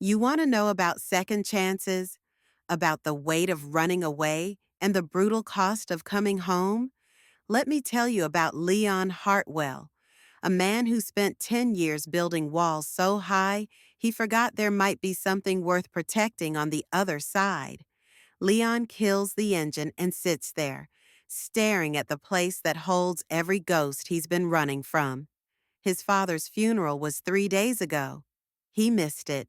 You want to know about second chances, about the weight of running away, and the brutal cost of coming home? Let me tell you about Leon Hartwell, a man who spent 10 years building walls so high he forgot there might be something worth protecting on the other side. Leon kills the engine and sits there, staring at the place that holds every ghost he's been running from. His father's funeral was 3 days ago. He missed it.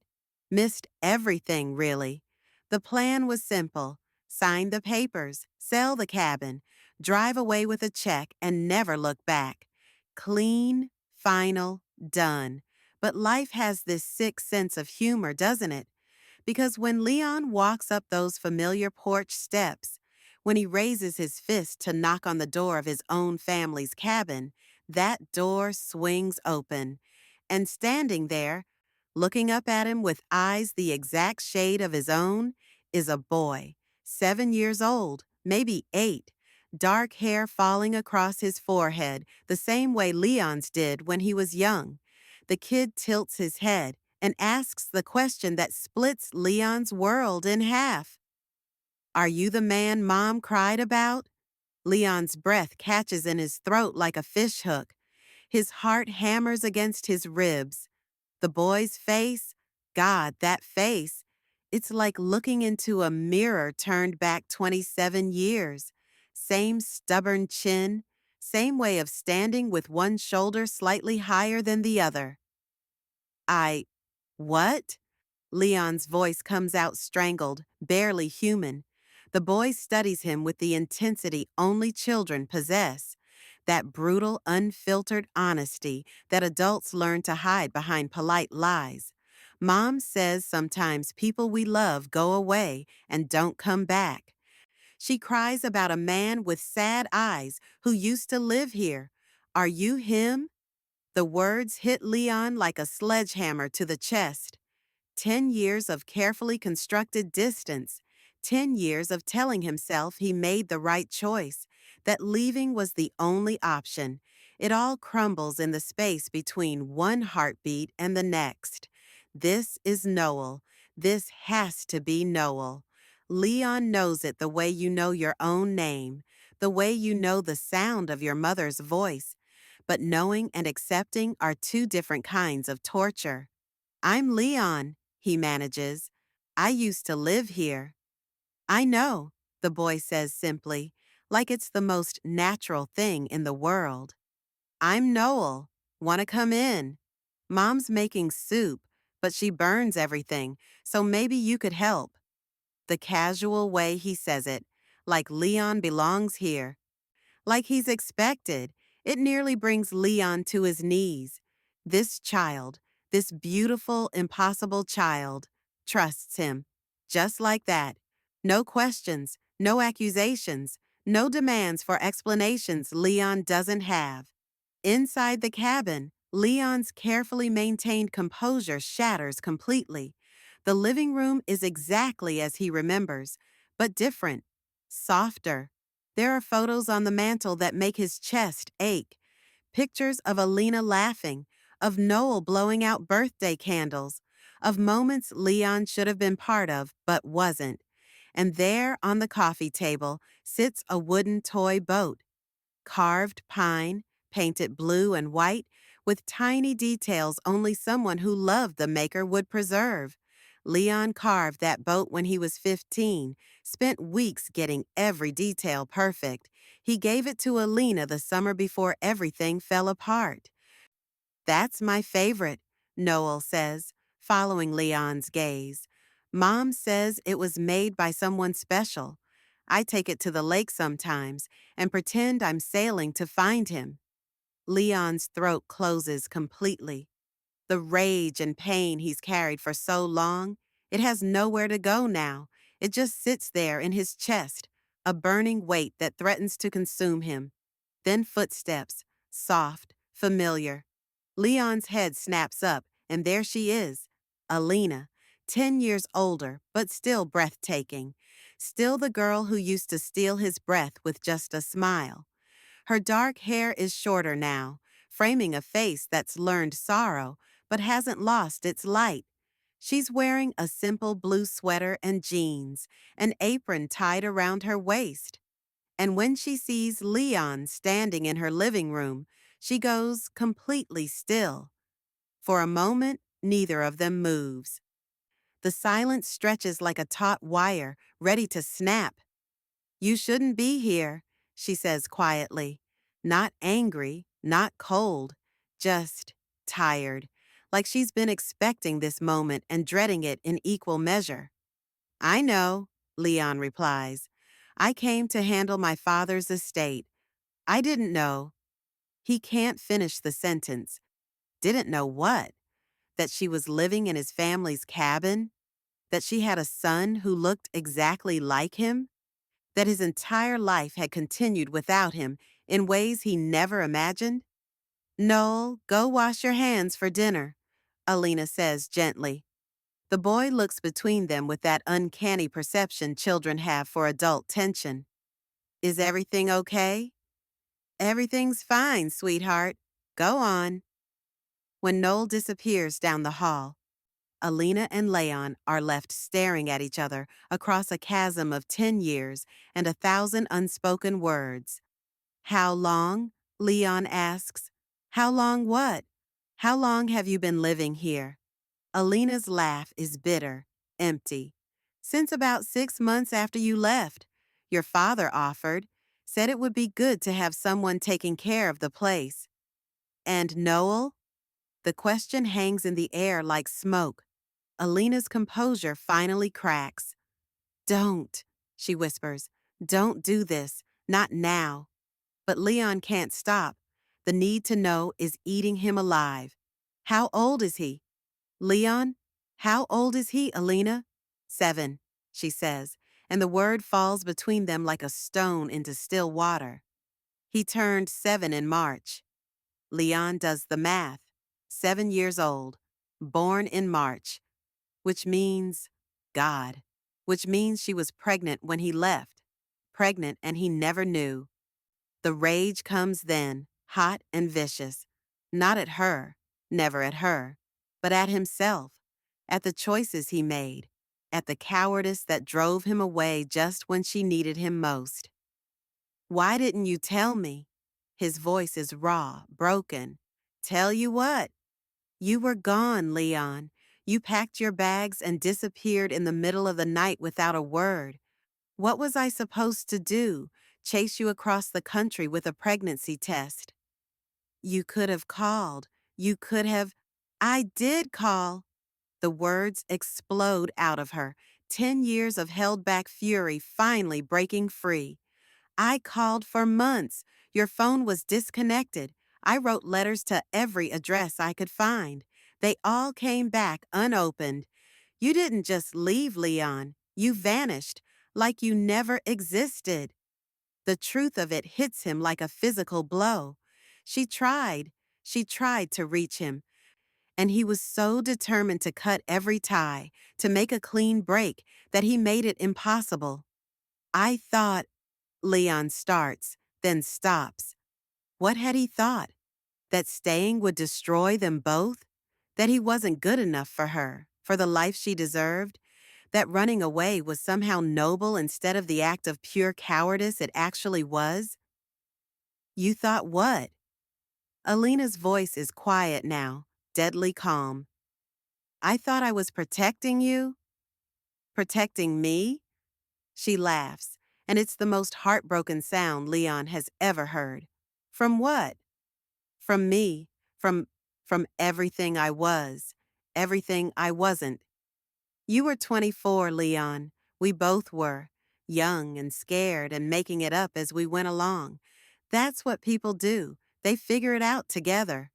Missed everything, really. The plan was simple: sign the papers, sell the cabin, drive away with a check, and never look back. Clean, final, done. But life has this sick sense of humor, doesn't it? Because when Leon walks up those familiar porch steps, when he raises his fist to knock on the door of his own family's cabin, that door swings open. And standing there, looking up at him with eyes the exact shade of his own, is a boy, 7 years old, maybe 8, dark hair falling across his forehead the same way Leon's did when he was young. The kid tilts his head and asks the question that splits Leon's world in half. Are you the man Mom cried about? Leon's breath catches in his throat like a fishhook. His heart hammers against his ribs. The boy's face, God, that face. It's like looking into a mirror turned back 27 years. Same stubborn chin, same way of standing with one shoulder slightly higher than the other. I, what? Leon's voice comes out strangled, barely human. The boy studies him with the intensity only children possess, that brutal, unfiltered honesty that adults learn to hide behind polite lies. Mom says sometimes people we love go away and don't come back. She cries about a man with sad eyes who used to live here. Are you him? The words hit Leon like a sledgehammer to the chest. 10 years of carefully constructed distance, 10 years of telling himself he made the right choice, that leaving was the only option. It all crumbles in the space between one heartbeat and the next. This is Noel. This has to be Noel. Leon knows it the way you know your own name, the way you know the sound of your mother's voice. But knowing and accepting are two different kinds of torture. I'm Leon, he manages. I used to live here. I know, the boy says simply, like it's the most natural thing in the world. I'm Noel. Want to come in? Mom's making soup, but she burns everything, so maybe you could help. The casual way he says it, like Leon belongs here, like he's expected, it nearly brings Leon to his knees. This child, this beautiful, impossible child, trusts him. Just like that. No questions, no accusations, no demands for explanations Leon doesn't have. Inside the cabin, Leon's carefully maintained composure shatters completely. The living room is exactly as he remembers, but different, softer. There are photos on the mantel that make his chest ache. Pictures of Alina laughing, of Noel blowing out birthday candles, of moments Leon should have been part of but wasn't. And there on the coffee table sits a wooden toy boat. Carved pine, painted blue and white, with tiny details only someone who loved the maker would preserve. Leon carved that boat when he was 15, spent weeks getting every detail perfect. He gave it to Alina the summer before everything fell apart. That's my favorite, Noel says, following Leon's gaze. Mom says it was made by someone special. I take it to the lake sometimes and pretend I'm sailing to find him. Leon's throat closes completely. The rage and pain he's carried for so long, it has nowhere to go now. It just sits there in his chest, a burning weight that threatens to consume him. Then footsteps, soft, familiar. Leon's head snaps up, and there she is, Alina, 10 years older, but still breathtaking. Still the girl who used to steal his breath with just a smile. Her dark hair is shorter now, framing a face that's learned sorrow, but hasn't lost its light. She's wearing a simple blue sweater and jeans, an apron tied around her waist. And when she sees Leon standing in her living room, she goes completely still. For a moment, neither of them moves. The silence stretches like a taut wire, ready to snap. "You shouldn't be here," she says quietly. Not angry, not cold, just tired, like she's been expecting this moment and dreading it in equal measure. "I know," Leon replies. "I came to handle my father's estate. I didn't know." He can't finish the sentence. Didn't know what? That she was living in his family's cabin? That she had a son who looked exactly like him? That his entire life had continued without him in ways he never imagined? "Noel, go wash your hands for dinner," Alina says gently. The boy looks between them with that uncanny perception children have for adult tension. "Is everything okay?" "Everything's fine, sweetheart. Go on." When Noel disappears down the hall, Alina and Leon are left staring at each other across a chasm of 10 years and 1,000 unspoken words. "How long?" Leon asks. "How long what? How long have you been living here?" Alina's laugh is bitter, empty. "Since about 6 months after you left. Your father offered, said it would be good to have someone taking care of the place." "And Noel?" The question hangs in the air like smoke. Alina's composure finally cracks. "Don't," she whispers. "Don't do this. Not now." But Leon can't stop. The need to know is eating him alive. "How old is he?" "Leon? How old is he, Alina?" "7," she says, and the word falls between them like a stone into still water. "He turned 7 in March." Leon does the math. 7 years old, born in March, which means, God, which means she was pregnant when he left. Pregnant and he never knew. The rage comes then, hot and vicious. Not at her, never at her, but at himself, at the choices he made, at the cowardice that drove him away just when she needed him most. "Why didn't you tell me?" His voice is raw, broken. "Tell you what?" "You were gone, Leon. You packed your bags and disappeared in the middle of the night without a word. What was I supposed to do? Chase you across the country with a pregnancy test?" "You could have called. You could have—" "I did call." The words explode out of her, 10 years of held-back fury finally breaking free. "I called for months. Your phone was disconnected. I wrote letters to every address I could find. They all came back unopened. You didn't just leave, Leon. You vanished, like you never existed." The truth of it hits him like a physical blow. She tried. She tried to reach him, and he was so determined to cut every tie, to make a clean break, that he made it impossible. "I thought—" Leon starts, then stops. What had he thought? That staying would destroy them both? That he wasn't good enough for her, for the life she deserved? That running away was somehow noble instead of the act of pure cowardice it actually was? "You thought what?" Alina's voice is quiet now, deadly calm. "I thought I was protecting you." "Protecting me?" She laughs, and it's the most heartbroken sound Leon has ever heard. "From what?" "From me, from everything I was, everything I wasn't. You were 24, Leon. We both were, young and scared and making it up as we went along. That's what people do. They figure it out together.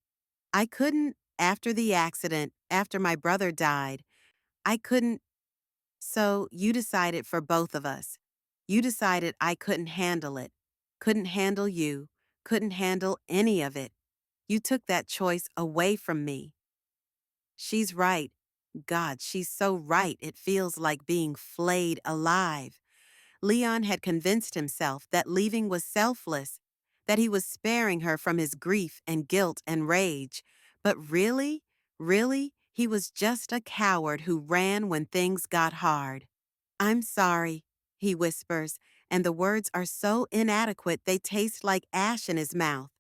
I couldn't, after the accident, after my brother died, I couldn't. So you decided for both of us. You decided I couldn't handle it, couldn't handle you, couldn't handle any of it. You took that choice away from me." She's right. God, she's so right it feels like being flayed alive. Leon had convinced himself that leaving was selfless, that he was sparing her from his grief and guilt and rage. But really, really, He was just a coward who ran when things got hard. I'm sorry, he whispers, and the words are so inadequate they taste like ash in his mouth.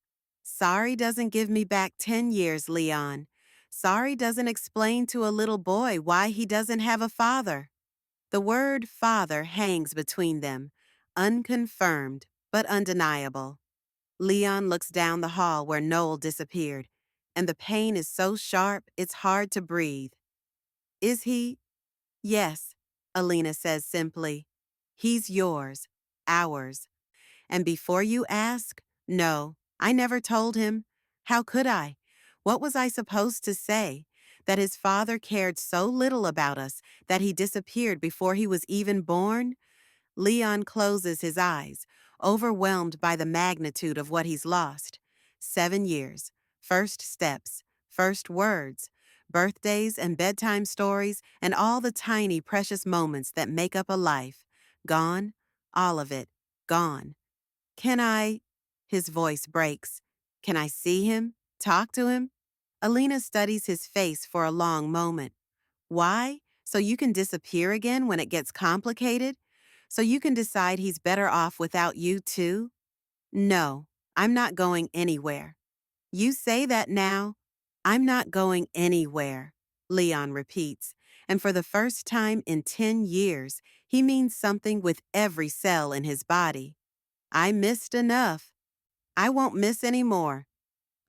Sorry doesn't give me back 10 years, Leon. Sorry doesn't explain to a little boy why he doesn't have a father. The word father hangs between them, unconfirmed but undeniable. Leon looks down the hall where Noel disappeared, and the pain is so sharp it's hard to breathe. Is he? Yes, Alina says simply. He's yours, ours. And before you ask, no, I never told him. How could I? What was I supposed to say? That his father cared so little about us that he disappeared before he was even born? Leon closes his eyes, overwhelmed by the magnitude of what he's lost. 7 years, first steps, first words, birthdays and bedtime stories, and all the tiny, precious moments that make up a life. Gone, all of it, gone. Can I? His voice breaks. Can I see him? Talk to him? Alina studies his face for a long moment. Why? So you can disappear again when it gets complicated? So you can decide he's better off without you too? No, I'm not going anywhere. You say that now. I'm not going anywhere, Leon repeats, and for the first time in 10 years, he means something with every cell in his body. I missed enough. I won't miss any more.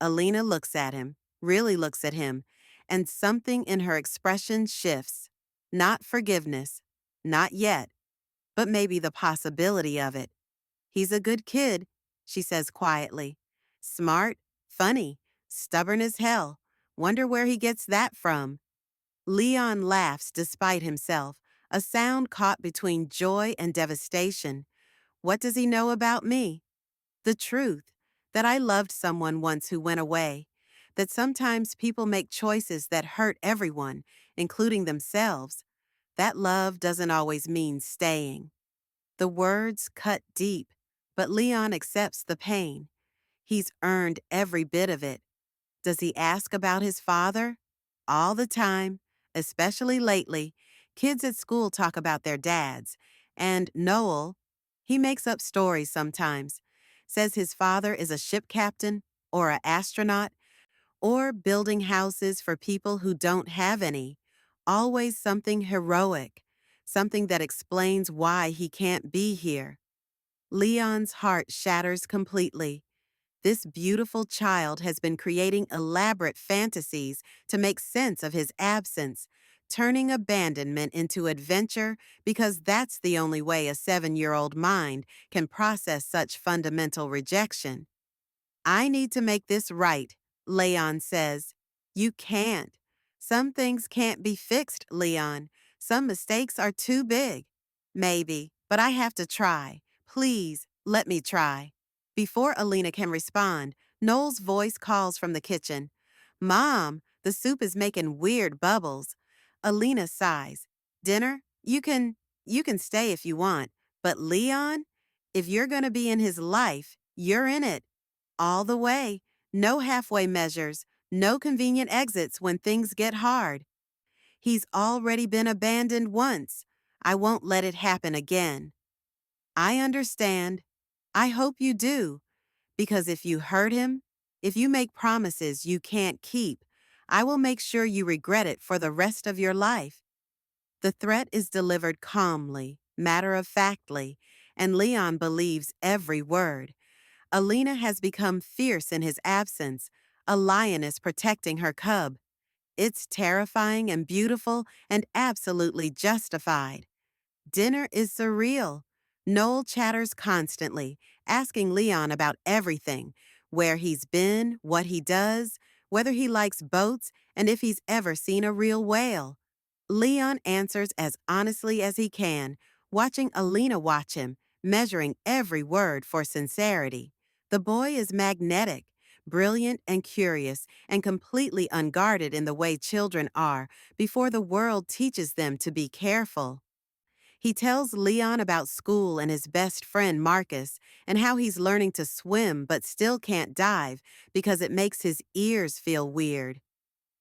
Alina looks at him, really looks at him, and something in her expression shifts. Not forgiveness, not yet, but maybe the possibility of it. He's a good kid, she says quietly. Smart, funny, stubborn as hell. Wonder where he gets that from. Leon laughs despite himself, a sound caught between joy and devastation. What does he know about me? The truth, that I loved someone once who went away, that sometimes people make choices that hurt everyone, including themselves. That love doesn't always mean staying. The words cut deep, but Leon accepts the pain. He's earned every bit of it. Does he ask about his father? All the time, especially lately. Kids at school talk about their dads. And Noel, he makes up stories sometimes. Says his father is a ship captain or an astronaut or building houses for people who don't have any. Always something heroic, something that explains why he can't be here. Leon's heart shatters completely. This beautiful child has been creating elaborate fantasies to make sense of his absence, turning abandonment into adventure because that's the only way a 7-year-old mind can process such fundamental rejection. I need to make this right, Leon says. You can't. Some things can't be fixed, Leon. Some mistakes are too big. Maybe, but I have to try. Please, let me try. Before Alina can respond, Noel's voice calls from the kitchen. Mom, the soup is making weird bubbles. Alina sighs. Dinner? You can stay if you want. But Leon? If you're going to be in his life, you're in it. All the way. No halfway measures. No convenient exits when things get hard. He's already been abandoned once. I won't let it happen again. I understand. I hope you do. Because if you hurt him, if you make promises you can't keep, I will make sure you regret it for the rest of your life. The threat is delivered calmly, matter-of-factly, and Leon believes every word. Alina has become fierce in his absence, a lioness protecting her cub. It's terrifying and beautiful and absolutely justified. Dinner is surreal. Noel chatters constantly, asking Leon about everything, where he's been, what he does, whether he likes boats, and if he's ever seen a real whale. Leon answers as honestly as he can, watching Alina watch him, measuring every word for sincerity. The boy is magnetic, brilliant and curious, and completely unguarded in the way children are before the world teaches them to be careful. He tells Leon about school and his best friend Marcus and how he's learning to swim but still can't dive because it makes his ears feel weird.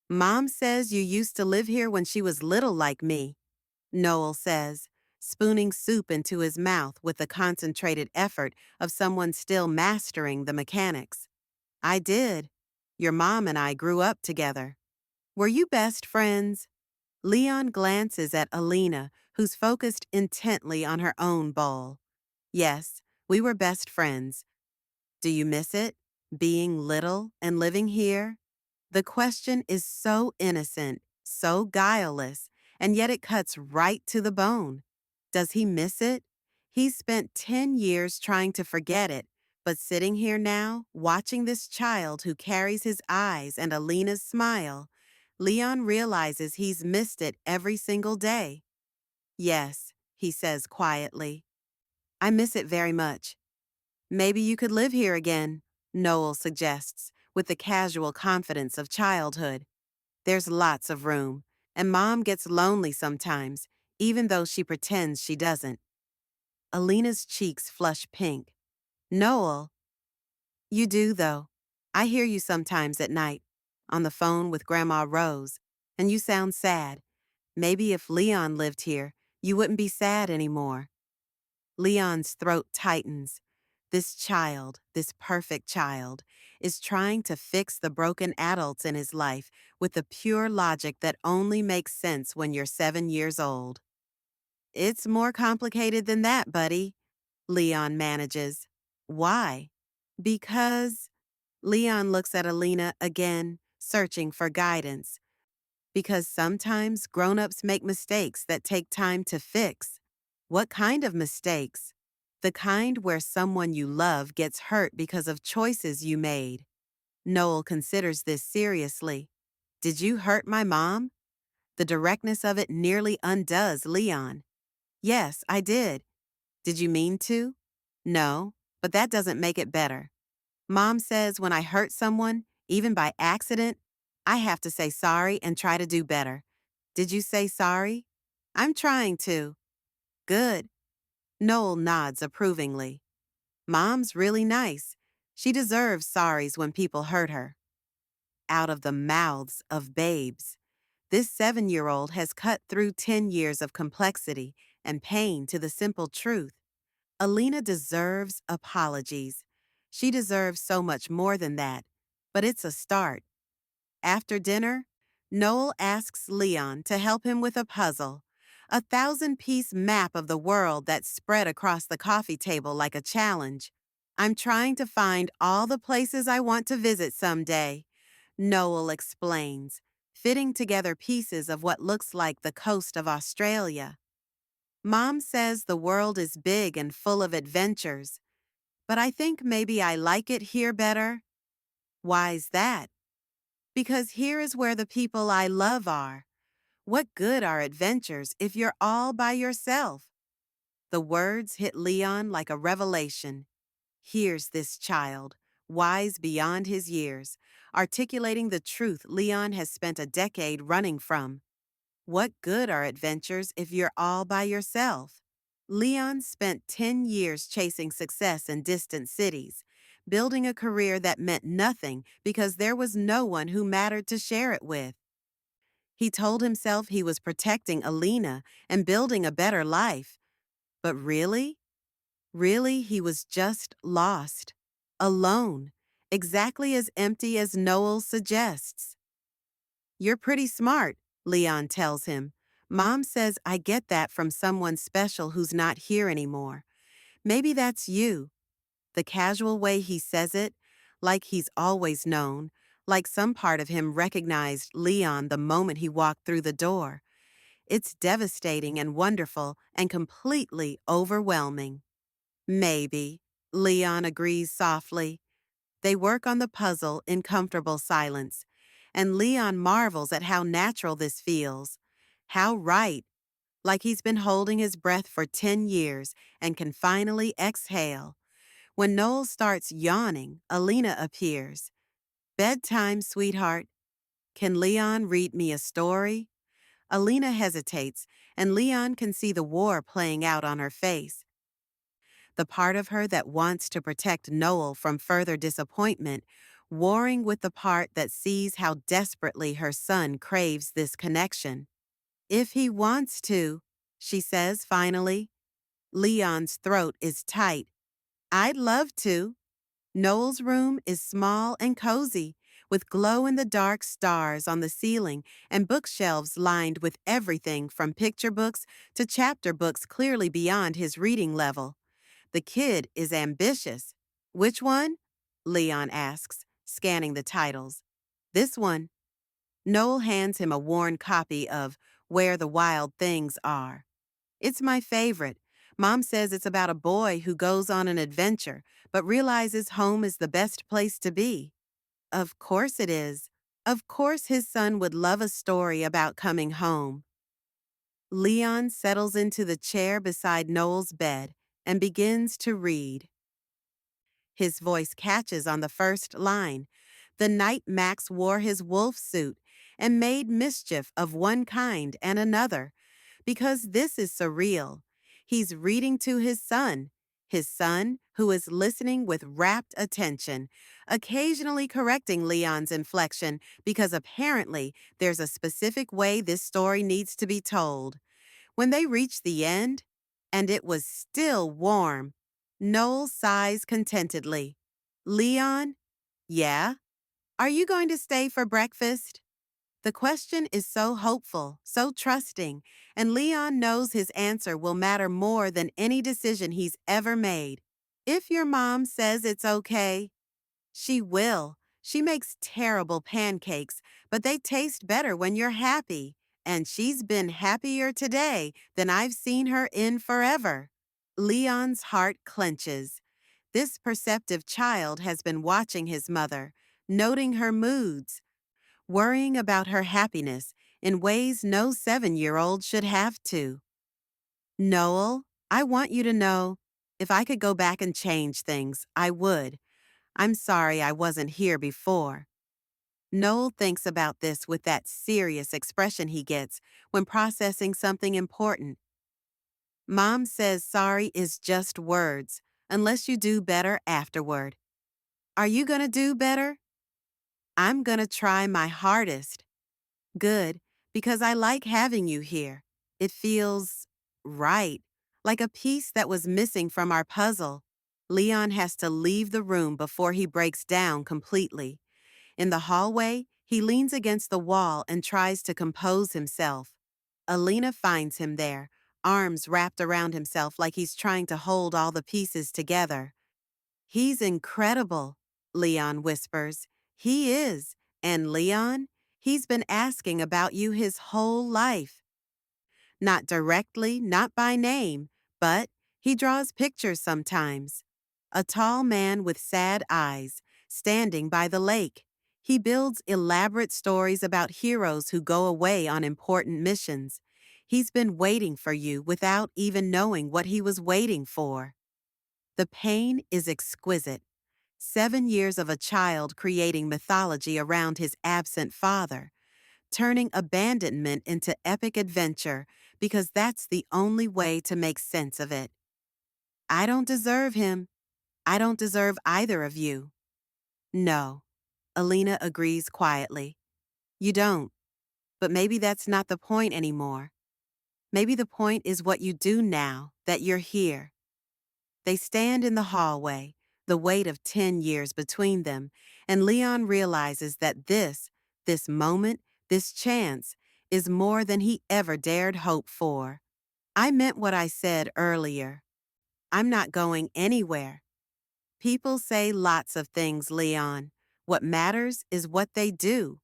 Mom says you used to live here when she was little like me, Noel says, spooning soup into his mouth with the concentrated effort of someone still mastering the mechanics. I did. Your mom and I grew up together. Were you best friends? Leon glances at Alina, who's focused intently on her own bowl. Yes, we were best friends. Do you miss it? Being little and living here? The question is so innocent, so guileless, and yet it cuts right to the bone. Does he miss it? He's spent 10 years trying to forget it, but sitting here now, watching this child who carries his eyes and Alina's smile, Leon realizes he's missed it every single day. Yes, he says quietly. I miss it very much. Maybe you could live here again, Noel suggests, with the casual confidence of childhood. There's lots of room, and Mom gets lonely sometimes, even though she pretends she doesn't. Alina's cheeks flush pink. Noel, you do, though. I hear you sometimes at night, on the phone with Grandma Rose, and you sound sad. Maybe if Leon lived here, you wouldn't be sad anymore. Leon's throat tightens. This child, this perfect child, is trying to fix the broken adults in his life with the pure logic that only makes sense when you're 7 years old. It's more complicated than that, buddy, Leon manages. Why? Because Leon looks at Alina again, searching for guidance. Because sometimes grown-ups make mistakes that take time to fix. What kind of mistakes? The kind where someone you love gets hurt because of choices you made. Noel considers this seriously. Did you hurt my mom? The directness of it nearly undoes Leon. Yes, I did. Did you mean to? No, but that doesn't make it better. Mom says when I hurt someone, even by accident, I have to say sorry and try to do better. Did you say sorry? I'm trying to. Good. Noel nods approvingly. Mom's really nice. She deserves sorries when people hurt her. Out of the mouths of babes. This 7-year-old has cut through 10 years of complexity and pain to the simple truth. Alina deserves apologies. She deserves so much more than that, but it's a start. After dinner, Noel asks Leon to help him with a puzzle, a 1,000-piece map of the world that's spread across the coffee table like a challenge. I'm trying to find all the places I want to visit someday, Noel explains, fitting together pieces of what looks like the coast of Australia. Mom says the world is big and full of adventures, but I think maybe I like it here better. Why's that? Because here is where the people I love are. What good are adventures if you're all by yourself? The words hit Leon like a revelation. Here's this child, wise beyond his years, articulating the truth Leon has spent a decade running from. What good are adventures if you're all by yourself? Leon spent 10 years chasing success in distant cities, building a career that meant nothing because there was no one who mattered to share it with. He told himself he was protecting Alina and building a better life. But really? Really, he was just lost. Alone. Exactly as empty as Noel suggests. You're pretty smart, Leon tells him. Mom says I get that from someone special who's not here anymore. Maybe that's you. The casual way he says it, like he's always known, like some part of him recognized Leon the moment he walked through the door. It's devastating and wonderful and completely overwhelming. Maybe, Leon agrees softly. They work on the puzzle in comfortable silence, and Leon marvels at how natural this feels. How right, like he's been holding his breath for 10 years and can finally exhale. When Noel starts yawning, Alina appears. Bedtime, sweetheart. Can Leon read me a story? Alina hesitates, and Leon can see the war playing out on her face. The part of her that wants to protect Noel from further disappointment warring with the part that sees how desperately her son craves this connection. If he wants to, she says finally. Leon's throat is tight. I'd love to. Noel's room is small and cozy, with glow-in-the-dark stars on the ceiling and bookshelves lined with everything from picture books to chapter books clearly beyond his reading level. The kid is ambitious. Which one? Leon asks, scanning the titles. This one. Noel hands him a worn copy of Where the Wild Things Are. It's my favorite. Mom says it's about a boy who goes on an adventure, but realizes home is the best place to be. Of course it is. Of course his son would love a story about coming home. Leon settles into the chair beside Noel's bed and begins to read. His voice catches on the first line. The night Max wore his wolf suit and made mischief of one kind and another. Because this is surreal. He's reading to his son who is listening with rapt attention, occasionally correcting Leon's inflection because apparently there's a specific way this story needs to be told. When they reach the end, and it was still warm, Noel sighs contentedly. Leon? Yeah? Are you going to stay for breakfast? The question is so hopeful, so trusting, and Leon knows his answer will matter more than any decision he's ever made. If your mom says it's okay, she will. She makes terrible pancakes, but they taste better when you're happy. And she's been happier today than I've seen her in forever. Leon's heart clenches. This perceptive child has been watching his mother, noting her moods, worrying about her happiness in ways no 7-year-old should have to. Noel, I want you to know, if I could go back and change things, I would. I'm sorry I wasn't here before. Noel thinks about this with that serious expression he gets when processing something important. Mom says sorry is just words, unless you do better afterward. Are you gonna do better? I'm gonna try my hardest. Good, because I like having you here. It feels right, like a piece that was missing from our puzzle. Leon has to leave the room before he breaks down completely. In the hallway, he leans against the wall and tries to compose himself. Alina finds him there, arms wrapped around himself like he's trying to hold all the pieces together. He's incredible, Leon whispers. He is. And Leon, he's been asking about you his whole life. Not directly, not by name, but he draws pictures sometimes. A tall man with sad eyes, standing by the lake. He builds elaborate stories about heroes who go away on important missions. He's been waiting for you without even knowing what he was waiting for. The pain is exquisite. 7 years of a child creating mythology around his absent father, turning abandonment into epic adventure because that's the only way to make sense of it. I don't deserve him. I don't deserve either of you. No, Alina agrees quietly. You don't. But maybe that's not the point anymore. Maybe the point is what you do now that you're here. They stand in the hallway, the weight of 10 years between them, and Leon realizes that this moment, this chance, is more than he ever dared hope for. I meant what I said earlier. I'm not going anywhere. People say lots of things, Leon. What matters is what they do.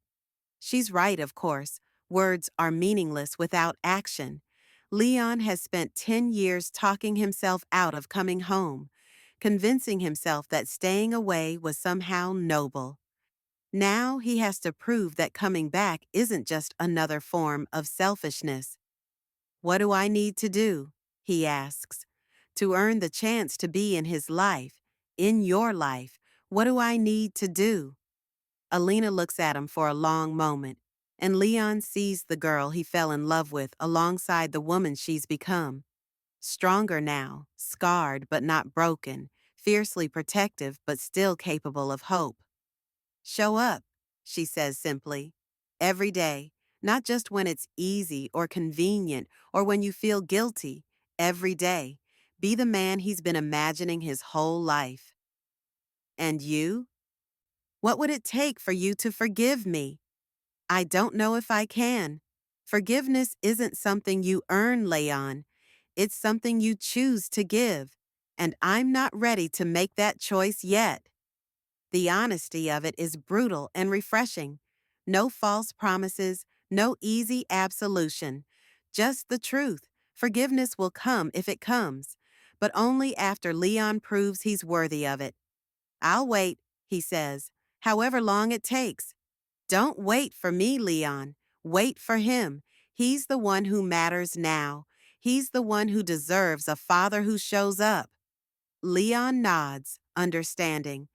She's right, of course. Words are meaningless without action. Leon has spent 10 years talking himself out of coming home, convincing himself that staying away was somehow noble. Now he has to prove that coming back isn't just another form of selfishness. What do I need to do, he asks, to earn the chance to be in his life, in your life? What do I need to do? Alina looks at him for a long moment, and Leon sees the girl he fell in love with alongside the woman she's become. Stronger now, scarred but not broken, fiercely protective but still capable of hope. Show up, she says simply. Every day, not just when it's easy or convenient or when you feel guilty. Every day. Be the man he's been imagining his whole life. And you? What would it take for you to forgive me? I don't know if I can. Forgiveness isn't something you earn, Leon. It's something you choose to give. And I'm not ready to make that choice yet. The honesty of it is brutal and refreshing. No false promises, no easy absolution. Just the truth. Forgiveness will come if it comes, but only after Leon proves he's worthy of it. I'll wait, he says, however long it takes. Don't wait for me, Leon. Wait for him. He's the one who matters now. He's the one who deserves a father who shows up. Leon nods, understanding.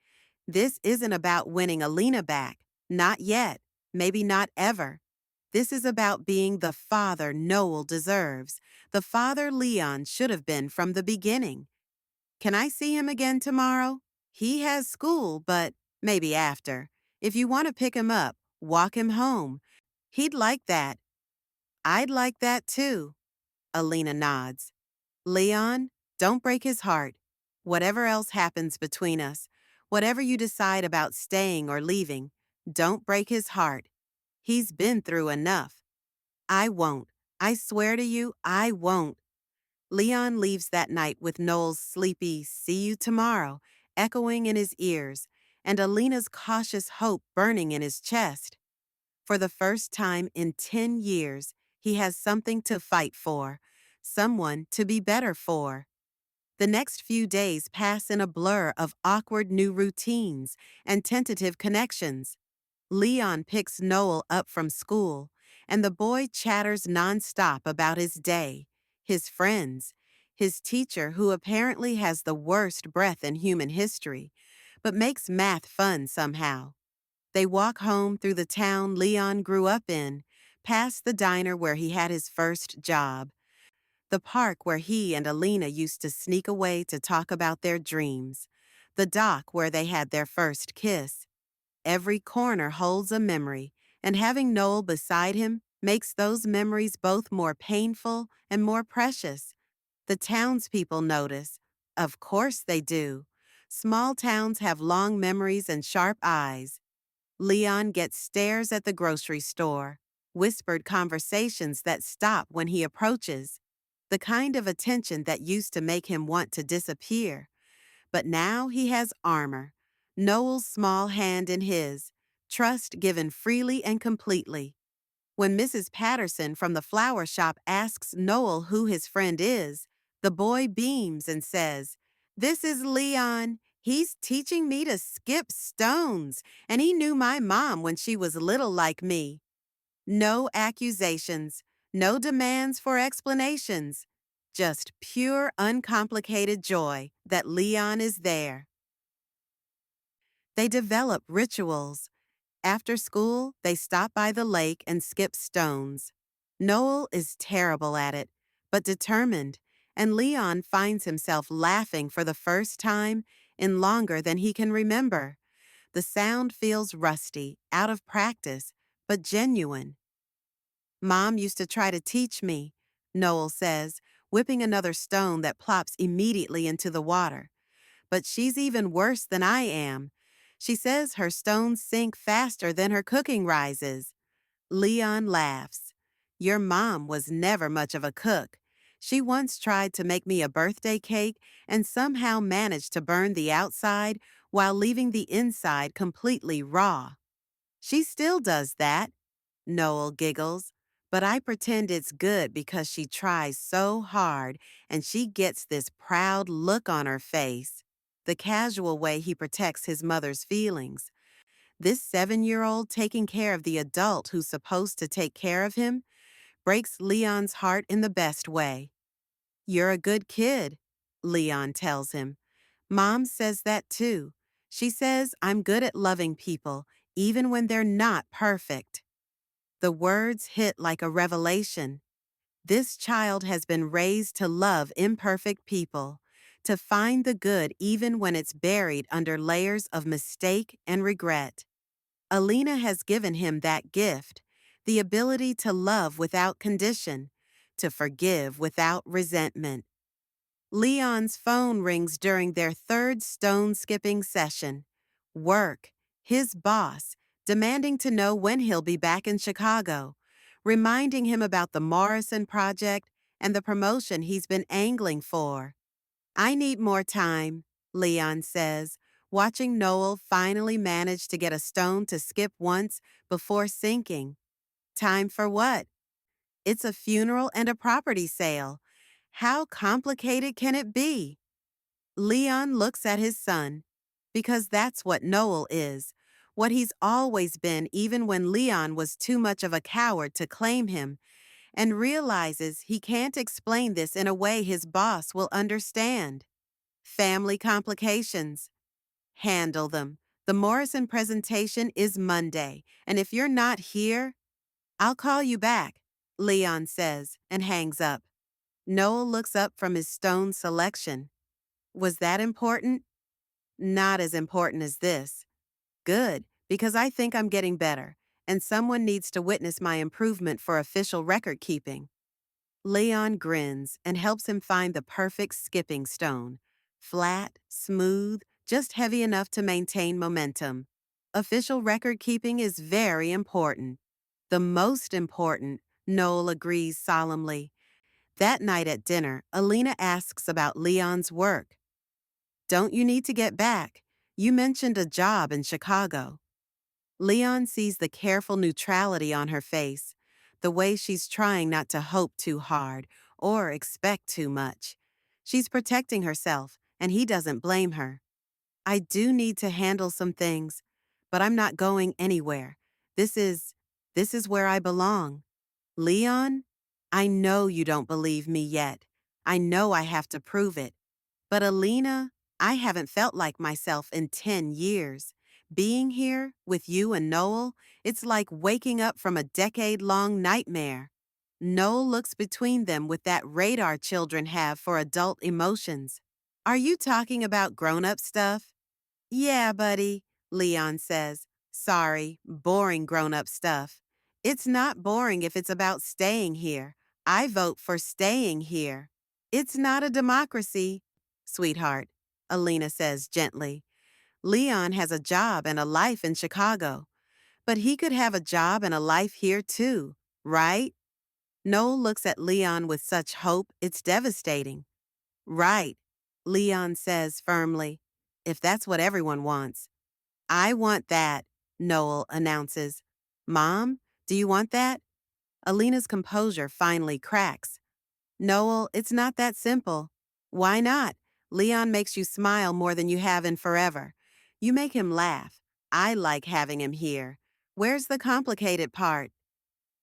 This isn't about winning Alina back. Not yet. Maybe not ever. This is about being the father Noel deserves, the father Leon should have been from the beginning. Can I see him again tomorrow? He has school, but maybe after. If you want to pick him up, walk him home. He'd like that. I'd like that too. Alina nods. Leon, don't break his heart. Whatever else happens between us, whatever you decide about staying or leaving, don't break his heart. He's been through enough. I won't. I swear to you, I won't. Leon leaves that night with Noel's sleepy, "See you tomorrow," echoing in his ears, and Alina's cautious hope burning in his chest. For the first time in 10 years, he has something to fight for, someone to be better for. The next few days pass in a blur of awkward new routines and tentative connections. Leon picks Noel up from school, and the boy chatters nonstop about his day, his friends, his teacher who apparently has the worst breath in human history, but makes math fun somehow. They walk home through the town Leon grew up in, past the diner where he had his first job, the park where he and Alina used to sneak away to talk about their dreams, the dock where they had their first kiss. Every corner holds a memory, and having Noel beside him makes those memories both more painful and more precious. The townspeople notice. Of course they do. Small towns have long memories and sharp eyes. Leon gets stares at the grocery store, whispered conversations that stop when he approaches, the kind of attention that used to make him want to disappear. But now he has armor, Noel's small hand in his, trust given freely and completely. When Mrs. Patterson from the flower shop asks Noel who his friend is, the boy beams and says, "This is Leon. He's teaching me to skip stones, and he knew my mom when she was little like me." No accusations, no demands for explanations, just pure, uncomplicated joy that Leon is there. They develop rituals. After school, they stop by the lake and skip stones. Noel is terrible at it, but determined, and Leon finds himself laughing for the first time in longer than he can remember. The sound feels rusty, out of practice, but genuine. Mom used to try to teach me, Noel says, whipping another stone that plops immediately into the water. But she's even worse than I am. She says her stones sink faster than her cooking rises. Leon laughs. Your mom was never much of a cook. She once tried to make me a birthday cake and somehow managed to burn the outside while leaving the inside completely raw. She still does that, Noel giggles, but I pretend it's good because she tries so hard and she gets this proud look on her face, the casual way he protects his mother's feelings. This 7-year-old taking care of the adult who's supposed to take care of him breaks Leon's heart in the best way. You're a good kid, Leon tells him. Mom says that too. She says I'm good at loving people, even when they're not perfect. The words hit like a revelation. This child has been raised to love imperfect people, to find the good even when it's buried under layers of mistake and regret. Alina has given him that gift, the ability to love without condition, to forgive without resentment. Leon's phone rings during their third stone skipping session. Work, his boss, demanding to know when he'll be back in Chicago, reminding him about the Morrison project and the promotion he's been angling for. I need more time, Leon says, watching Noel finally manage to get a stone to skip once before sinking. Time for what? It's a funeral and a property sale. How complicated can it be? Leon looks at his son, because that's what Noel is, what he's always been even when Leon was too much of a coward to claim him, and realizes he can't explain this in a way his boss will understand. Family complications. Handle them. The Morrison presentation is Monday, and if you're not here, I'll call you back, Leon says, and hangs up. Noel looks up from his stone selection. Was that important? Not as important as this. Good, because I think I'm getting better, and someone needs to witness my improvement for official record keeping. Leon grins and helps him find the perfect skipping stone. Flat, smooth, just heavy enough to maintain momentum. Official record keeping is very important. The most important, Noel agrees solemnly. That night at dinner, Alina asks about Leon's work. Don't you need to get back? You mentioned a job in Chicago. Leon sees the careful neutrality on her face, the way she's trying not to hope too hard or expect too much. She's protecting herself, and he doesn't blame her. I do need to handle some things, but I'm not going anywhere. This is, this is where I belong. Leon, I know you don't believe me yet. I know I have to prove it. But Alina, I haven't felt like myself in 10 years. Being here with you and Noel, it's like waking up from a decade-long nightmare. Noel looks between them with that radar children have for adult emotions. Are you talking about grown-up stuff? Yeah, buddy, Leon says. Sorry, boring grown-up stuff. It's not boring if it's about staying here. I vote for staying here. It's not a democracy, sweetheart, Alina says gently. Leon has a job and a life in Chicago, but he could have a job and a life here too, right? Noel looks at Leon with such hope, it's devastating. Right, Leon says firmly, if that's what everyone wants. I want that, Noel announces. Mom, do you want that? Alina's composure finally cracks. Noel, it's not that simple. Why not? Leon makes you smile more than you have in forever. You make him laugh. I like having him here. Where's the complicated part?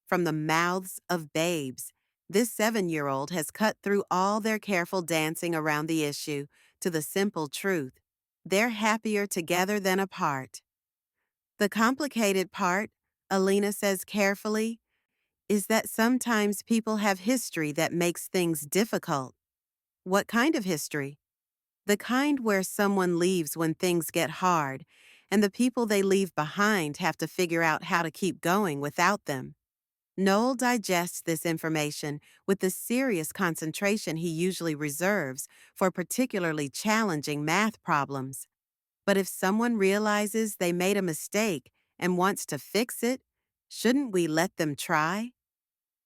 From the mouths of babes, this 7-year-old has cut through all their careful dancing around the issue to the simple truth. They're happier together than apart. The complicated part, Alina says carefully, is that sometimes people have history that makes things difficult. What kind of history? The kind where someone leaves when things get hard, and the people they leave behind have to figure out how to keep going without them. Noel digests this information with the serious concentration he usually reserves for particularly challenging math problems. But if someone realizes they made a mistake and wants to fix it, shouldn't we let them try?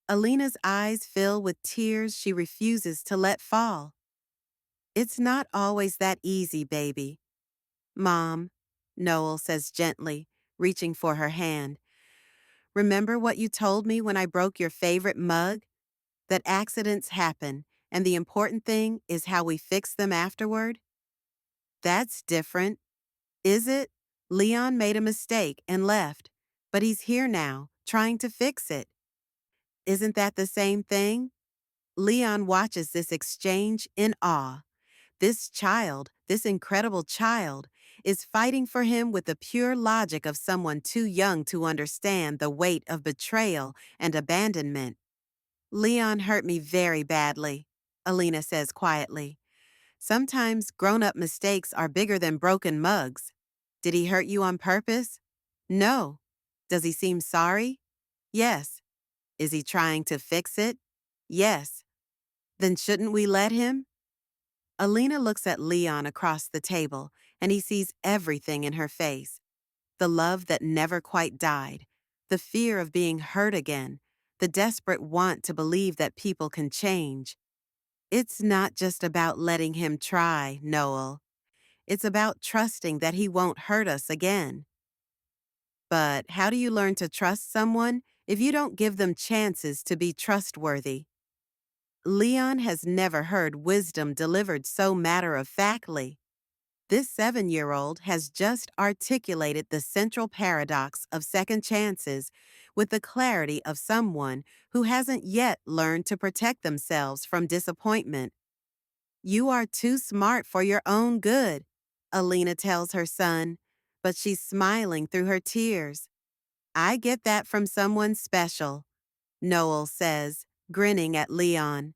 Alina's eyes fill with tears she refuses to let fall. It's not always that easy, baby. Mom, Noel says gently, reaching for her hand. Remember what you told me when I broke your favorite mug? That accidents happen, and the important thing is how we fix them afterward? That's different. Is it? Leon made a mistake and left, but he's here now, trying to fix it. Isn't that the same thing? Leon watches this exchange in awe. This child, this incredible child, is fighting for him with the pure logic of someone too young to understand the weight of betrayal and abandonment. Leon hurt me very badly, Alina says quietly. Sometimes grown-up mistakes are bigger than broken mugs. Did he hurt you on purpose? No. Does he seem sorry? Yes. Is he trying to fix it? Yes. Then shouldn't we let him? Alina looks at Leon across the table, and he sees everything in her face. The love that never quite died, the fear of being hurt again, the desperate want to believe that people can change. It's not just about letting him try, Noel. It's about trusting that he won't hurt us again. But how do you learn to trust someone if you don't give them chances to be trustworthy? Leon has never heard wisdom delivered so matter-of-factly. This 7-year-old has just articulated the central paradox of second chances with the clarity of someone who hasn't yet learned to protect themselves from disappointment. You are too smart for your own good, Alina tells her son, but she's smiling through her tears. I get that from someone special, Noel says, grinning at Leon.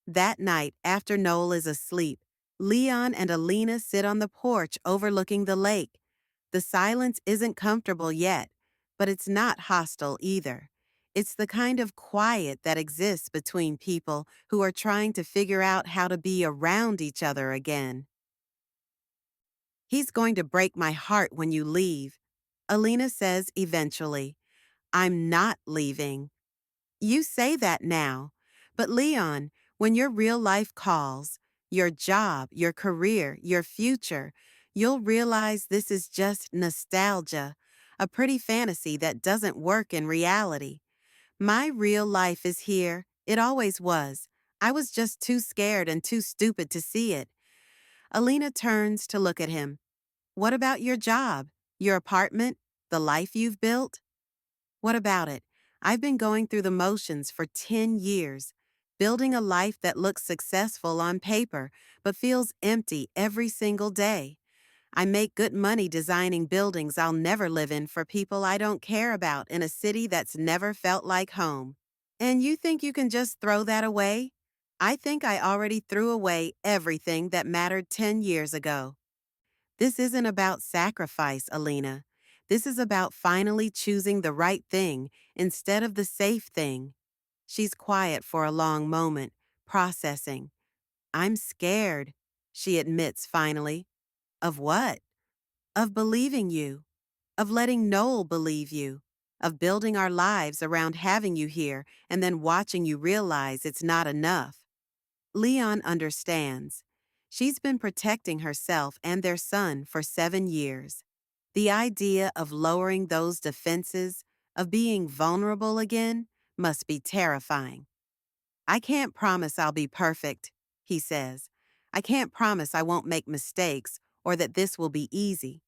That night, after Noel is asleep, Leon and Alina sit on the porch overlooking the lake. The silence isn't comfortable yet, but it's not hostile either. It's the kind of quiet that exists between people who are trying to figure out how to be around each other again. He's going to break my heart when you leave, Alina says eventually. I'm not leaving. You say that now, but Leon, when your real life calls, your job, your career, your future, you'll realize this is just nostalgia, a pretty fantasy that doesn't work in reality. My real life is here. It always was. I was just too scared and too stupid to see it. Alina turns to look at him. What about your job, your apartment, the life you've built? What about it? I've been going through the motions for 10 years, building a life that looks successful on paper but feels empty every single day. I make good money designing buildings I'll never live in for people I don't care about in a city that's never felt like home. And you think you can just throw that away? I think I already threw away everything that mattered 10 years ago. This isn't about sacrifice, Alina. This is about finally choosing the right thing instead of the safe thing. She's quiet for a long moment, processing. I'm scared, she admits finally. Of what? Of believing you. Of letting Noel believe you. Of building our lives around having you here and then watching you realize it's not enough. Leon understands. She's been protecting herself and their son for 7 years. The idea of lowering those defenses, of being vulnerable again, must be terrifying. I can't promise I'll be perfect, he says. I can't promise I won't make mistakes or that this will be easy.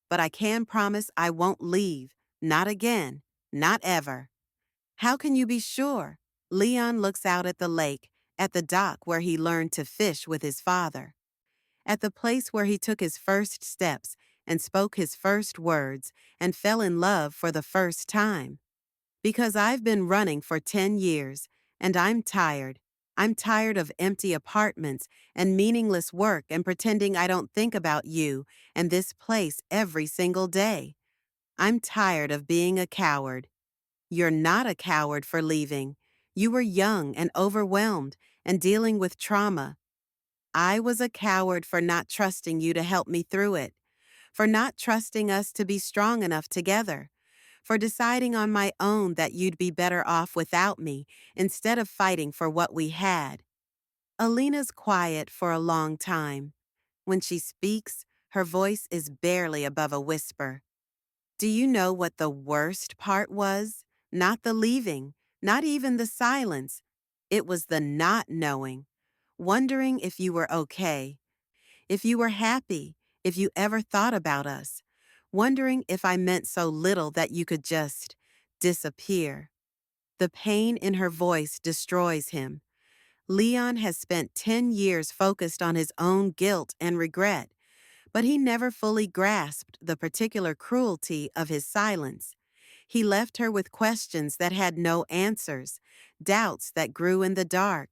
But I can promise I won't leave, not again, not ever. How can you be sure? Leon looks out at the lake, at the dock where he learned to fish with his father, at the place where he took his first steps and spoke his first words and fell in love for the first time. Because I've been running for 10 years, and I'm tired. I'm tired of empty apartments and meaningless work and pretending I don't think about you and this place every single day. I'm tired of being a coward. You're not a coward for leaving. You were young and overwhelmed and dealing with trauma. I was a coward for not trusting you to help me through it, for not trusting us to be strong enough together, for deciding on my own that you'd be better off without me instead of fighting for what we had. Alina's quiet for a long time. When she speaks, her voice is barely above a whisper. Do you know what the worst part was? Not the leaving, not even the silence. It was the not knowing, wondering if you were okay, if you were happy, if you ever thought about us, wondering if I meant so little that you could just disappear. The pain in her voice destroys him. Leon has spent 10 years focused on his own guilt and regret, but he never fully grasped the particular cruelty of his silence. He left her with questions that had no answers, doubts that grew in the dark.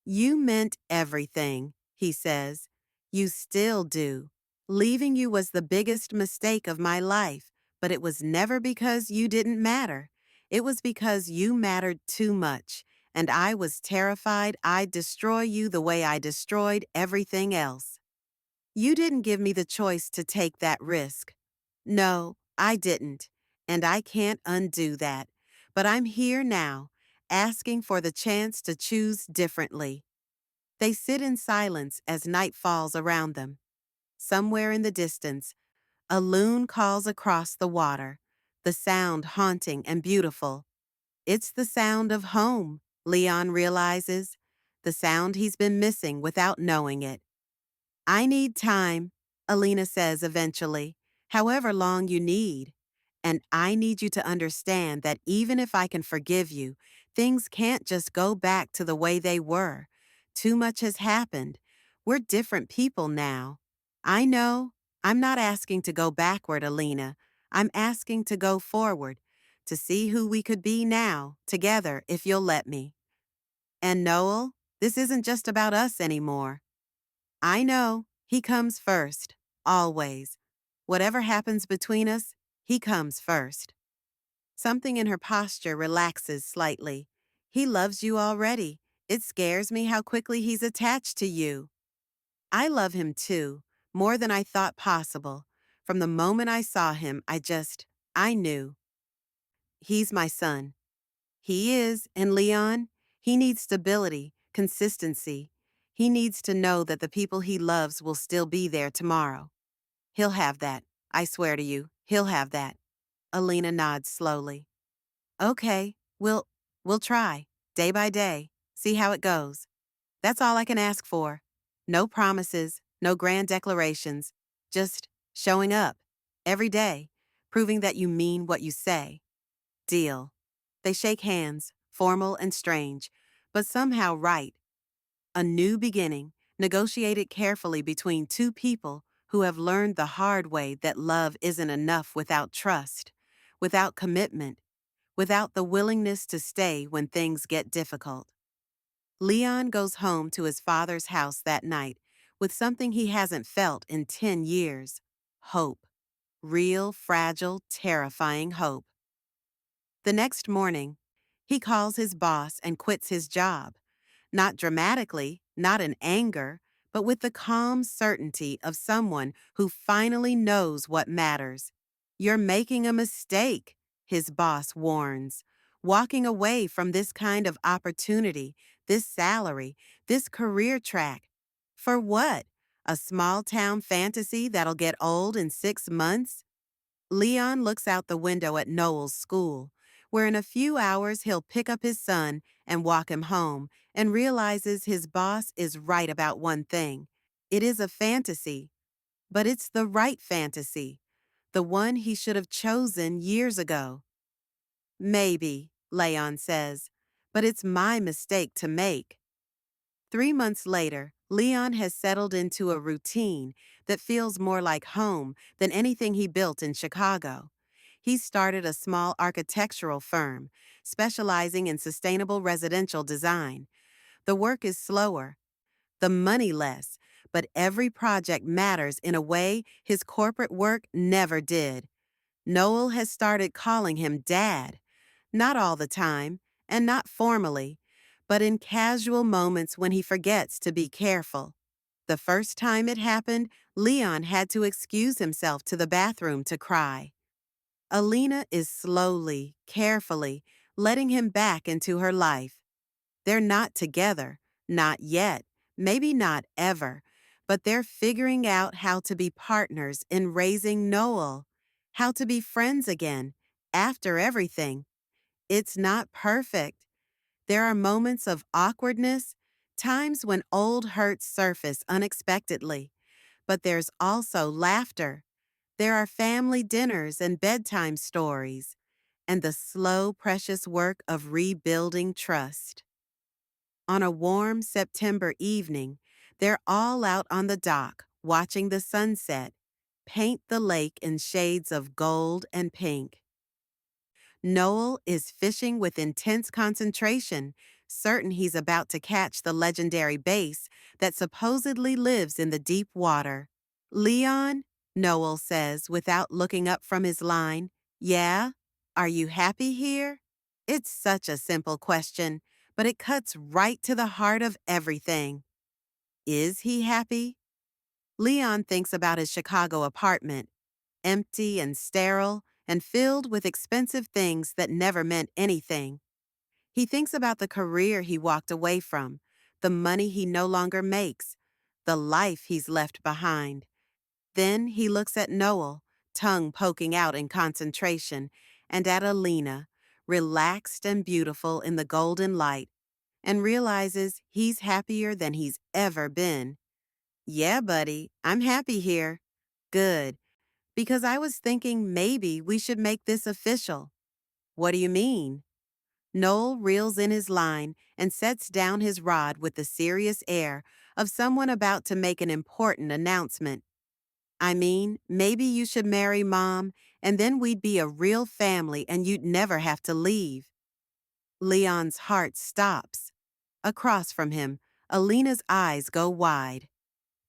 You meant everything, he says. You still do. Leaving you was the biggest mistake of my life, But it was never because you didn't matter. It was because you mattered too much, and I was terrified I'd destroy you the way I destroyed everything else. You didn't give me the choice to take that risk. No, I didn't, and I can't undo that. But I'm here now, asking for the chance to choose differently. They sit in silence as night falls around them. Somewhere in the distance, a loon calls across the water, the sound haunting and beautiful. It's the sound of home, Leon realizes, the sound he's been missing without knowing it. I need time, Alina says eventually, however long you need. And I need you to understand that even if I can forgive you, things can't just go back to the way they were. Too much has happened. We're different people now. I know. I'm not asking to go backward, Alina. I'm asking to go forward, to see who we could be now, together, if you'll let me. And Noel, this isn't just about us anymore. I know, he comes first, always. Whatever happens between us, he comes first. Something in her posture relaxes slightly. He loves you already. It scares me how quickly he's attached to you. I love him too, more than I thought possible. From the moment I saw him, I knew. He's my son. He is, and Leon, he needs stability, consistency. He needs to know that the people he loves will still be there tomorrow. He'll have that. I swear to you, he'll have that. Alina nods slowly. Okay, we'll try, day by day, see how it goes. That's all I can ask for. No promises, no grand declarations, just showing up, every day, proving that you mean what you say. Deal. They shake hands, formal and strange, but somehow right. A new beginning, negotiated carefully between two people who have learned the hard way that love isn't enough without trust, without commitment, without the willingness to stay when things get difficult. Leon goes home to his father's house that night with something he hasn't felt in 10 years: hope. Real, fragile, terrifying hope. The next morning, he calls his boss and quits his job. Not dramatically, not in anger, but with the calm certainty of someone who finally knows what matters. You're making a mistake, his boss warns. Walking away from this kind of opportunity, this salary, this career track. For what? A small town fantasy that'll get old in 6 months? Leon looks out the window at Noel's school, where in a few hours he'll pick up his son and walk him home, and realizes his boss is right about one thing. It is a fantasy, but it's the right fantasy, the one he should have chosen years ago. Maybe, Leon says, but it's my mistake to make. 3 months later, Leon has settled into a routine that feels more like home than anything he built in Chicago. He's started a small architectural firm, specializing in sustainable residential design. The work is slower, the money less, but every project matters in a way his corporate work never did. Noel has started calling him Dad. Not all the time, and not formally, but in casual moments when he forgets to be careful. The first time it happened, Leon had to excuse himself to the bathroom to cry. Alina is slowly, carefully, letting him back into her life. They're not together, not yet, maybe not ever, but they're figuring out how to be partners in raising Noel, how to be friends again, after everything. It's not perfect. There are moments of awkwardness, times when old hurts surface unexpectedly, but there's also laughter. There are family dinners and bedtime stories, and the slow, precious work of rebuilding trust. On a warm September evening, they're all out on the dock, watching the sunset, paint the lake in shades of gold and pink. Noel is fishing with intense concentration, certain he's about to catch the legendary bass that supposedly lives in the deep water. Leon, Noel says without looking up from his line. Yeah? Are you happy here? It's such a simple question, but it cuts right to the heart of everything. Is he happy? Leon thinks about his Chicago apartment, empty and sterile and filled with expensive things that never meant anything. He thinks about the career he walked away from, the money he no longer makes, the life he's left behind. Then he looks at Noel, tongue poking out in concentration, and at Alina, relaxed and beautiful in the golden light, and realizes he's happier than he's ever been. Yeah, buddy, I'm happy here. Good, because I was thinking maybe we should make this official. What do you mean? Noel reels in his line and sets down his rod with the serious air of someone about to make an important announcement. I mean, maybe you should marry Mom, and then we'd be a real family and you'd never have to leave. Leon's heart stops. Across from him, Alina's eyes go wide.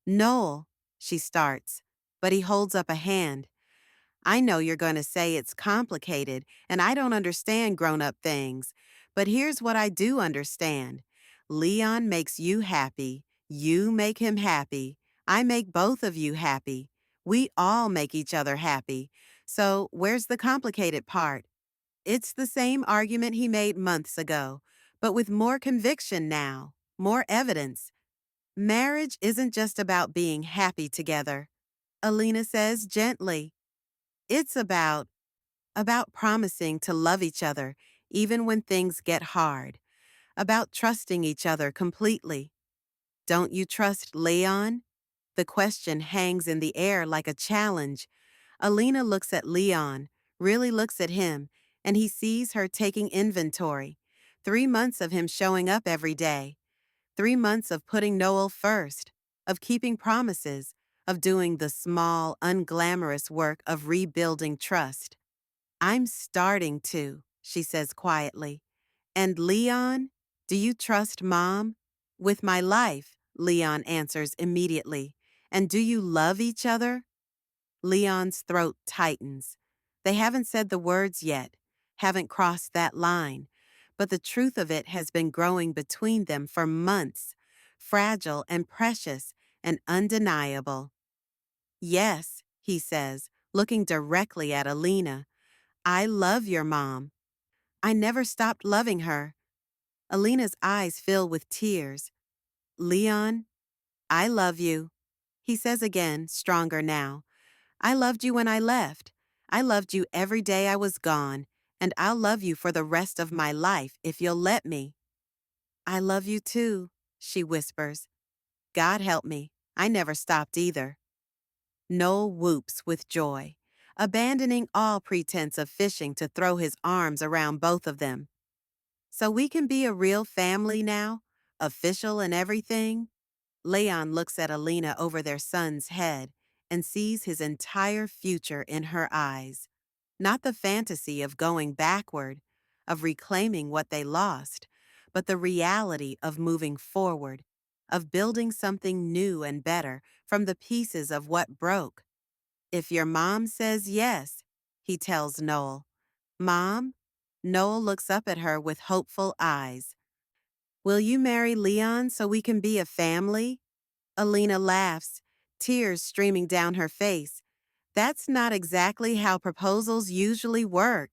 Noel, she starts, but he holds up a hand. I know you're going to say it's complicated and I don't understand grown-up things, but here's what I do understand. Leon makes you happy. You make him happy. I make both of you happy. We all make each other happy. So where's the complicated part? It's the same argument he made months ago, but with more conviction now, more evidence. Marriage isn't just about being happy together, Alina says gently. It's about promising to love each other even when things get hard, about trusting each other completely. Don't you trust Leon? The question hangs in the air like a challenge. Alina looks at Leon, really looks at him, and he sees her taking inventory. 3 months of him showing up every day. 3 months of putting Noel first, of keeping promises, of doing the small, unglamorous work of rebuilding trust. I'm starting to, she says quietly. And Leon, do you trust Mom? With my life, Leon answers immediately. And do you love each other? Leon's throat tightens. They haven't said the words yet, haven't crossed that line, but the truth of it has been growing between them for months, fragile and precious and undeniable. Yes, he says, looking directly at Alina. I love your mom. I never stopped loving her. Alina's eyes fill with tears. Leon, I love you. He says again, stronger now. I loved you when I left. I loved you every day I was gone, and I'll love you for the rest of my life if you'll let me. I love you too, she whispers. God help me. I never stopped either. Noel whoops with joy, abandoning all pretense of fishing to throw his arms around both of them. So we can be a real family now? Official and everything? Leon looks at Alina over their son's head and sees his entire future in her eyes. Not the fantasy of going backward, of reclaiming what they lost, but the reality of moving forward, of building something new and better from the pieces of what broke. If your mom says yes, he tells Noel. Mom? Noel looks up at her with hopeful eyes. Will you marry Leon so we can be a family? Alina laughs, tears streaming down her face. That's not exactly how proposals usually work.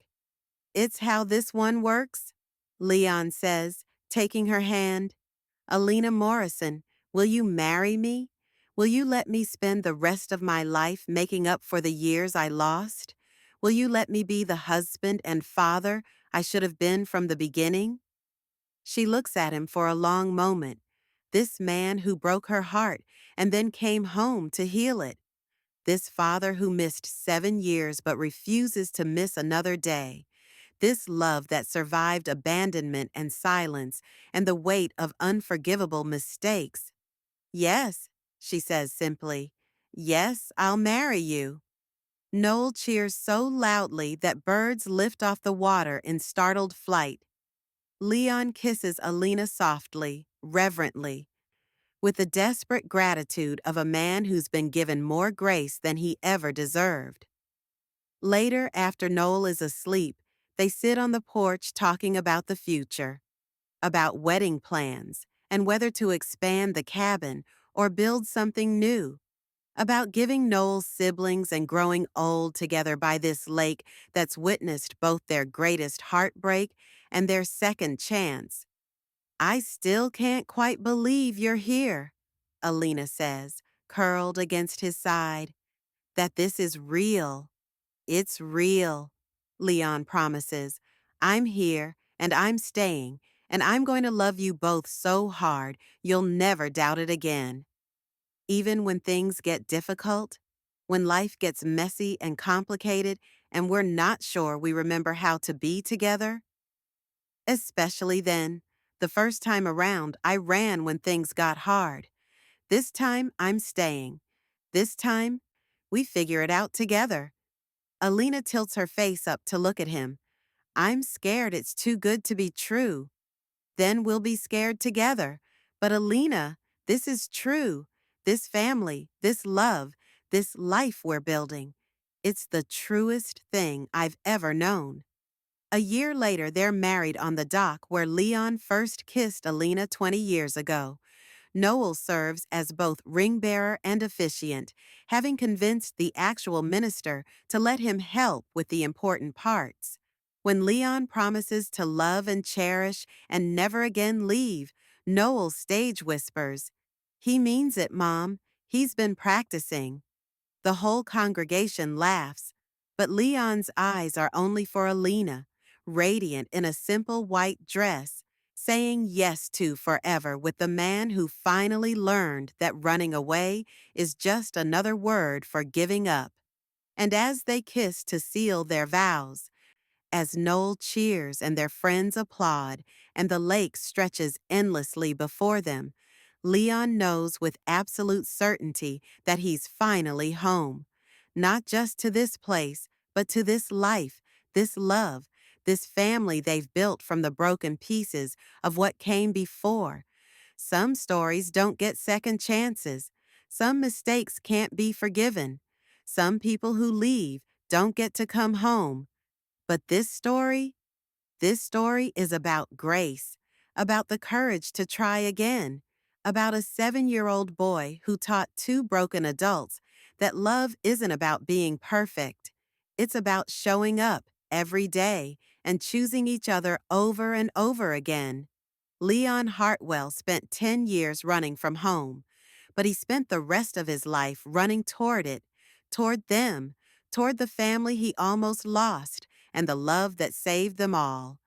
It's how this one works, Leon says, taking her hand. Alina Morrison, will you marry me? Will you let me spend the rest of my life making up for the years I lost? Will you let me be the husband and father I should have been from the beginning? She looks at him for a long moment. This man who broke her heart and then came home to heal it. This father who missed 7 years but refuses to miss another day. This love that survived abandonment and silence and the weight of unforgivable mistakes. Yes, she says simply. Yes, I'll marry you. Noel cheers so loudly that birds lift off the water in startled flight. Leon kisses Alina softly, reverently. with the desperate gratitude of a man who's been given more grace than he ever deserved. Later, after Noel is asleep, they sit on the porch talking about the future, about wedding plans, and whether to expand the cabin or build something new, about giving Noel's siblings and growing old together by this lake that's witnessed both their greatest heartbreak and their second chance. I still can't quite believe you're here, Alina says, curled against his side. That this is real. It's real, Leon promises. I'm here, and I'm staying, and I'm going to love you both so hard you'll never doubt it again. Even when things get difficult, when life gets messy and complicated, and we're not sure we remember how to be together, especially then. The first time around, I ran when things got hard. This time, I'm staying. This time, we figure it out together. Alina tilts her face up to look at him. I'm scared it's too good to be true. Then we'll be scared together. But Alina, this is true. This family, this love, this life we're building. It's the truest thing I've ever known. A year later, they're married on the dock where Leon first kissed Alina 20 years ago. Noel serves as both ring bearer and officiant, having convinced the actual minister to let him help with the important parts. When Leon promises to love and cherish and never again leave, Noel stage whispers, "He means it, Mom. He's been practicing." The whole congregation laughs, but Leon's eyes are only for Alina, radiant in a simple white dress, saying yes to forever with the man who finally learned that running away is just another word for giving up. And as they kiss to seal their vows, as Noel cheers and their friends applaud, and the lake stretches endlessly before them, Leon knows with absolute certainty that he's finally home. Not just to this place, but to this life, this love, this family they've built from the broken pieces of what came before. Some stories don't get second chances. Some mistakes can't be forgiven. Some people who leave don't get to come home. But this story is about grace, about the courage to try again, about a 7-year-old boy who taught two broken adults that love isn't about being perfect. It's about showing up every day and choosing each other over and over again. Leon Hartwell spent 10 years running from home, but he spent the rest of his life running toward it, toward them, toward the family he almost lost, and the love that saved them all.